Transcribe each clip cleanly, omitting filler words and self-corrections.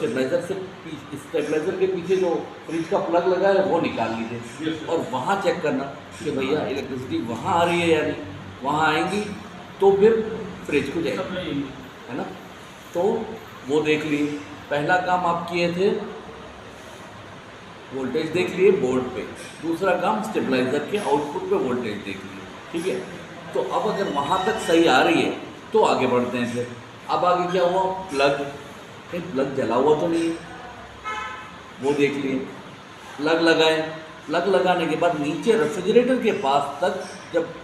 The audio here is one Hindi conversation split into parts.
स्टेबलाइजर से स्टेबलाइजर के पीछे जो फ्रिज का प्लग लगा है वो निकाल लीजिए और वहाँ चेक करना कि भैया इलेक्ट्रिसिटी वहाँ आ रही है या नहीं। वहाँ आएंगी तो फिर फ्रिज को जाएगी, है ना। तो वो देख लिए, पहला काम आप किए थे वोल्टेज देख लिए बोर्ड पे, दूसरा काम स्टेबलाइजर के आउटपुट पे वोल्टेज देख लिए, ठीक है। तो अब अगर वहाँ तक सही आ रही है तो आगे बढ़ते हैं। फिर अब आगे क्या हुआ, प्लग, कहीं प्लग जला हुआ तो नहीं है, वो देख लिए, प्लग लगाए। प्लग लगाने के बाद नीचे रेफ्रिजरेटर के पास तक जब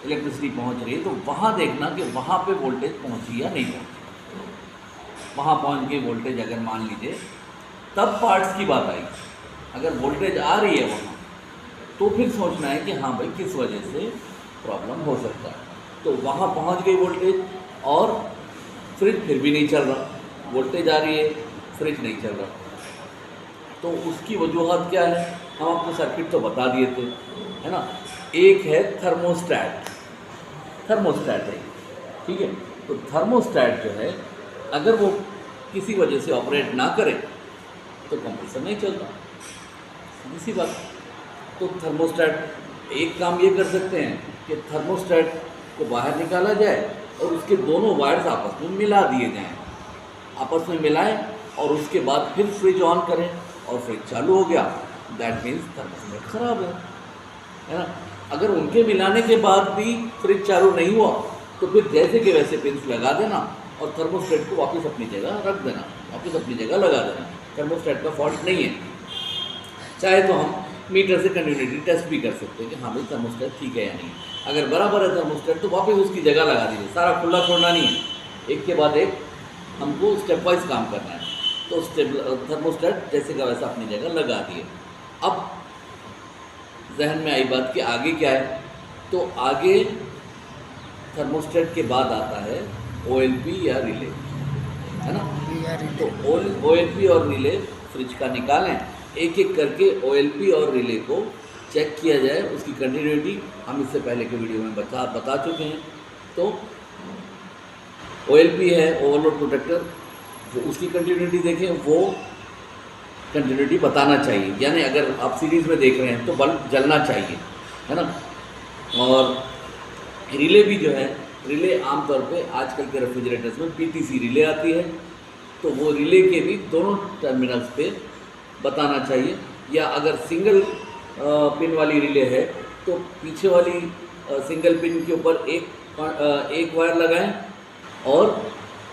इलेक्ट्रिसिटी पहुंच रही है तो वहाँ देखना कि वहाँ पे वोल्टेज पहुंची या नहीं पहुंची। वहाँ पहुंच गई वोल्टेज अगर मान लीजिए, तब पार्ट्स की बात आई। अगर वोल्टेज आ रही है वहाँ तो फिर सोचना है कि हाँ भाई किस वजह से प्रॉब्लम हो सकता है। तो वहाँ पहुँच गई वोल्टेज और फ्रिज फिर भी नहीं चल रहा, वोल्टेज आ रही है फ्रिज नहीं चल रहा। तो उसकी वजूहत क्या है, हम आपको सर्किट तो बता दिए थे, है ना। एक है थर्मोस्टैट, थर्मोस्टैट है, ठीक है। तो थर्मोस्टैट जो है अगर वो किसी वजह से ऑपरेट ना करे तो कंप्रेसर नहीं चलता, सीधी सी बात। तो थर्मोस्टैट एक काम ये कर सकते हैं कि थर्मोस्टैट को बाहर निकाला जाए और उसके दोनों वायर्स आपस में मिला दिए जाएं, आपस में मिलाएं और उसके बाद फिर फ्रिज ऑन करें और फ्रिज चालू हो गया, दैट मीन्स थर्मोस्टैट ख़राब है ना। अगर उनके मिलाने के बाद भी फ्रिज चालू नहीं हुआ तो फिर जैसे कि वैसे पिंस लगा देना और थर्मोस्टैट को वापस अपनी जगह रख देना, वापस अपनी जगह लगा देना। थर्मोस्टैट का फॉल्ट नहीं है। चाहे तो हम मीटर से कंटिन्यूटी टेस्ट भी कर सकते हैं कि हाँ भाई थर्मोस्टैट ठीक है या नहीं। अगर बराबर है थर्मोस्टैट तो वापस उसकी जगह लगा दीजिए, सारा खुला छोड़ना नहीं है, एक के बाद एक हमको स्टेप वाइज काम करना है। तो थर्मोस्टैट जैसे का वैसा अपनी जगह लगा दिए। अब जहन में आई बात कि आगे क्या है, तो आगे थर्मोस्टैट के बाद आता है OLP या रिले, है ना। तो OLP और रिले फ्रिज का निकालें, एक एक करके OLP और रिले को चेक किया जाए, उसकी कंटिन्यूटी हम इससे पहले के वीडियो में बता चुके हैं। तो OLP है ओवरलोड प्रोटेक्टर, जो उसकी कंटिन्यूटी देखें वो कंटिन्यूटी बताना चाहिए, यानी अगर आप सीरीज़ में देख रहे हैं तो बल्ब जलना चाहिए, है ना। और रिले भी जो है, रिले आमतौर पे आजकल के रेफ्रिजरेटर्स में PTC रिले आती है, तो वो रिले के भी दोनों टर्मिनल्स पे बताना चाहिए। या अगर सिंगल पिन वाली रिले है तो पीछे वाली सिंगल पिन के ऊपर एक वायर लगाएं और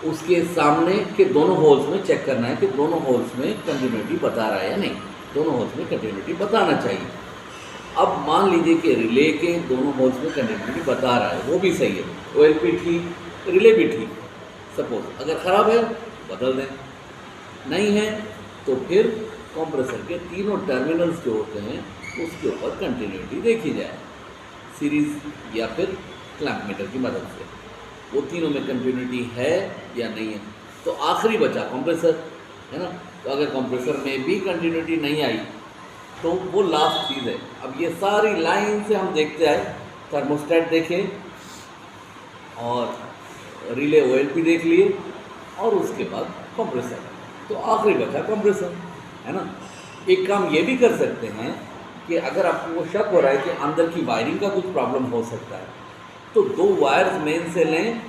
उसके सामने के दोनों होल्स में चेक करना है कि दोनों होल्स में कंटिन्यूटी बता रहा है या नहीं, दोनों होल्स में कंटिन्यूटी बताना चाहिए। अब मान लीजिए कि रिले के दोनों होल्स में कंटिन्यूटी बता रहा है, वो भी सही है, OLP ठीक, रिले भी ठीक। सपोज अगर ख़राब है बदल दें, नहीं है तो फिर कंप्रेसर के तीनों टर्मिनल्स जो होते हैं उसके ऊपर कंटिन्यूटी देखी जाए, सीरीज़ या फिर क्लैंप मीटर की मदद से, वो तीनों में कंटिन्यूटी है या नहीं है। तो आखिरी बचा कंप्रेसर, है ना। तो अगर कंप्रेसर में भी कंटिन्यूटी नहीं आई तो वो लास्ट चीज़ है। अब ये सारी लाइन से हम देखते आए, थर्मोस्टैट देखें और रिले OLP देख लिए और उसके बाद कंप्रेसर, तो आखिरी बचा कंप्रेसर, है ना। एक काम ये भी कर सकते हैं कि अगर आपको वो शक हो रहा है कि अंदर की वायरिंग का कुछ प्रॉब्लम हो सकता है तो दो वायर्स मेन से लें,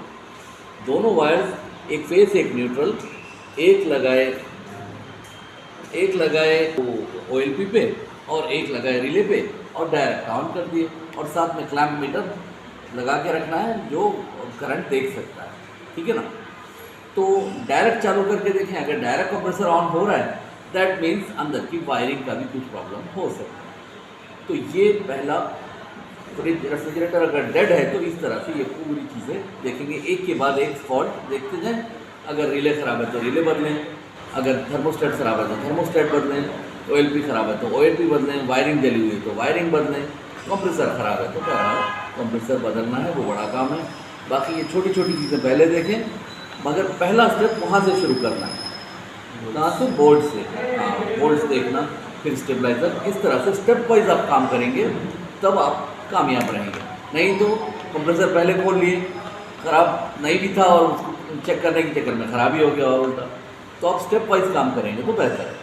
दोनों वायर्स एक फेस एक न्यूट्रल, एक लगाए OLP पे और एक लगाए रिले पे और डायरेक्ट ऑन कर दिए और साथ में क्लैंप मीटर लगा के रखना है जो करंट देख सकता है, ठीक है ना। तो डायरेक्ट चालू करके देखें, अगर डायरेक्ट कंप्रेसर ऑन हो रहा है दैट मीन्स अंदर की वायरिंग का भी कुछ प्रॉब्लम हो सकता है। तो ये पहला, रेफ्रिजरेटर अगर डेड है तो इस तरह से ये पूरी चीज़ें देखेंगे, एक के बाद एक फॉल्ट देखते जाएं। अगर रिले ख़राब है तो रिले बदलें, अगर थर्मोस्टैट ख़राब है तो थर्मोस्टैट बदलें, OLP ख़राब है तो OLP बदलें, वायरिंग जली हुई है तो वायरिंग बदलें, कंप्रेसर ख़राब है तो कंप्रेसर बदलना है, वो बड़ा काम है। बाकी ये छोटी छोटी चीज़ें पहले देखें, मगर पहला स्टेप वहाँ से शुरू करना है, कहाँ से, बोर्ड से। हाँ, बोर्ड्स देखना, फिर स्टेबलाइजर, इस तरह से स्टेप वाइज आप काम करेंगे तब आप कामयाब रहेंगे। नहीं तो कंप्रेसर पहले खोल लिए, ख़राब नहीं भी था और उसको चेक करने के चक्कर में ख़राब ही हो गया और उल्टा, तो आप स्टेप वाइज काम करेंगे तो बेहतर है।